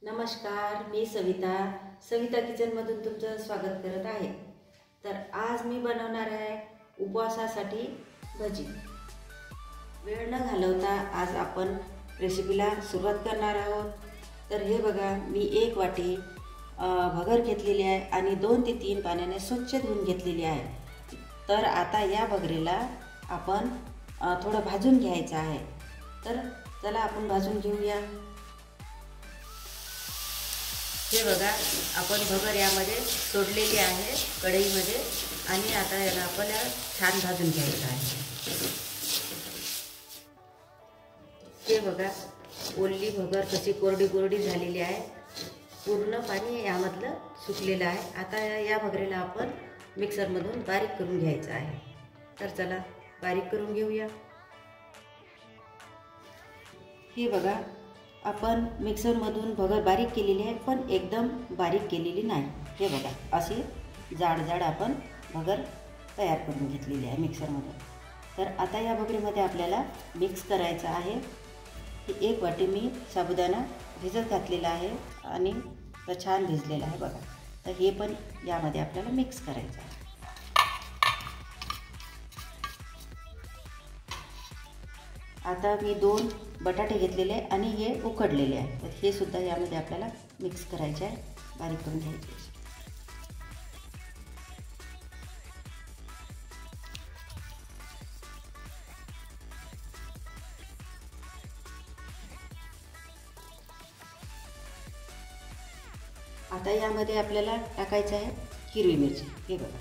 नमस्कार, मी सविता किचनमधून तुमचं स्वागत करत आहे। तर आज मी बनवणार आहे उपवासासाठी भजी। वेळ न घालवता आज आपण रेसिपीला सुरुवात करणार आहोत। तर हे बघा, मी 1 वाटी भगर घेतलेली आहे आणि 2 ते 3 पाण्याने स्वच्छ धुवून घेतलेली आहे। तर आता या भगरीला आपण थोडं भाजून घ्यायचं आहे। तर चला आपण भाजून घेऊया। हे बघा, आपण भगर यामध्ये सोडलेली आहे कढईमध्ये आणि आता याला आपल्याला छान भाजून घ्यायचं आहे। हे बघा, ओली भगर कशी कोरडी झालेली आहे, पूर्ण पाणी यामधलं सुकलेलं आहे। आता या भगरीला आपण मिक्सरमधून बारीक करून घ्यायचं आहे। तर चला बारीक करून घेऊया। हे बघा, आपण मिक्सरमधून भगर बारीक केलेली आहे, पण एकदम बारीक केलेली नाही। हे बघा, अशी जाड आपण भगर तयार करून घेतलेली आहे मिक्सरमधून। तर आता या भगरीमध्ये आपल्याला मिक्स करायचं आहे। 1 वाटी मी साबुदाणा भिजत घातलेला आहे आणि तो छान भिजलेला आहे बघा। तर हे पण यामध्ये आपल्याला मिक्स करायचं आहे। आता मी 2 बटाटे घेतलेले आणि हे उकडलेले आहे। तर हे सुद्धा यामध्ये आपल्याला मिक्स करायचे आहे, बारीक करून घ्यायचे। आता यामध्ये आपल्याला टाकायचं आहे हिरवी मिरची। हे बघा,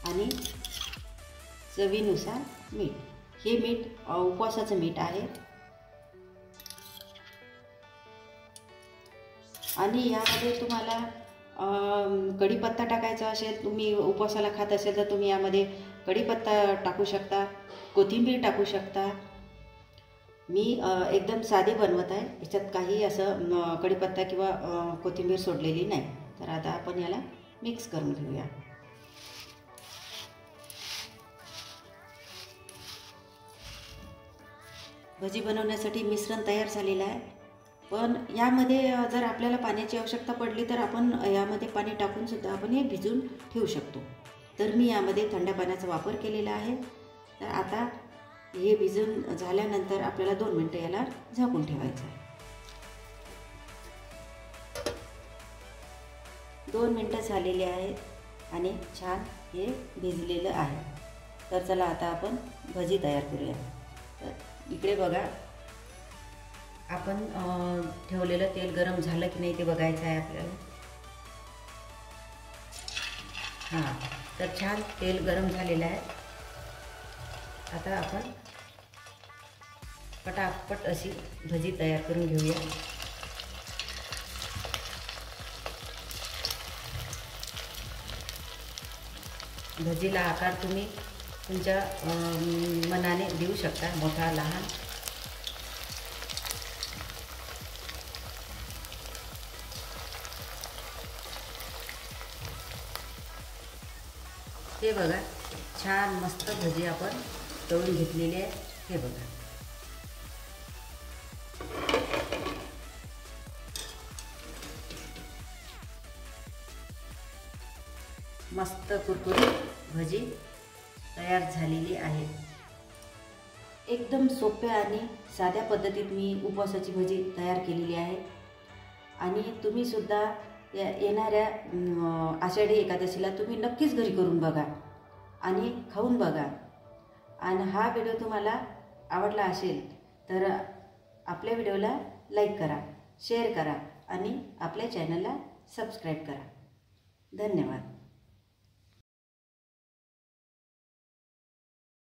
आणि चवीनुसार मीठ। हे मीठ उपवासाचं मीठ आहे। आणि यामध्ये तुम्हाला कढीपत्ता टाकायचा असेल, तुम्ही उपवासाला खात असेल तर तुम्ही यामध्ये कढीपत्ता टाकू शकता, कोथिंबीर टाकू शकता। मी एकदम साधी बनवत आहे, याच्यात काही असं कढीपत्ता किंवा कोथिंबीर सोडलेली नाही। तर आता आपण याला मिक्स करून घेऊया। भजी बनवण्यासाठी मिश्रण तयार झालेलं आहे, पण यामध्ये जर आपल्याला पाण्याची आवश्यकता पडली तर आपण यामध्ये पाणी टाकून सुद्धा आपण हे भिजून ठेवू शकतो। तर मी यामध्ये थंड पाण्याचा वापर केलेला आहे। तर आता हे भिजून झाल्यानंतर आपल्याला 2 मिनिटं याला झाकून ठेवायचं आहे। 2 मिनिटं झालेली आहेत आणि छान हे भिजलेलं आहे। तर चला आता आपण भजी तयार करूया। तर इकडे बघा, आपण ठेवलेलं तेल गरम झालं की नाही ते बघायचं आहे आपल्याला। हां, तर छान तेल गरम झालेलं आहे। आता आपण पटापट अशी भजी तयार करून घेऊया। भजीला आकार तुम्ही तुमच्या मनाने देऊ शकता, मोठा लहान। हे बघा, छान मस्त भजी आपण तळून घेतलेली आहे। हे बघा, मस्त कुरकुरीत भजी तयार झालेली आहे। एकदम सोप्या आणि साध्या पद्धतीत मी उपवासाची भजी तयार केलेली आहे। आणि तुम्ही सुद्धा येणाऱ्या आषाढी एकादशीला तुम्ही नक्कीच घरी करून बघा आणि खाऊन बघा। आणि हा व्हिडिओ तुम्हाला आवडला असेल तर आपल्या व्हिडिओला लाईक करा, शेअर करा आणि आपल्या चॅनलला सबस्क्राईब करा। धन्यवाद।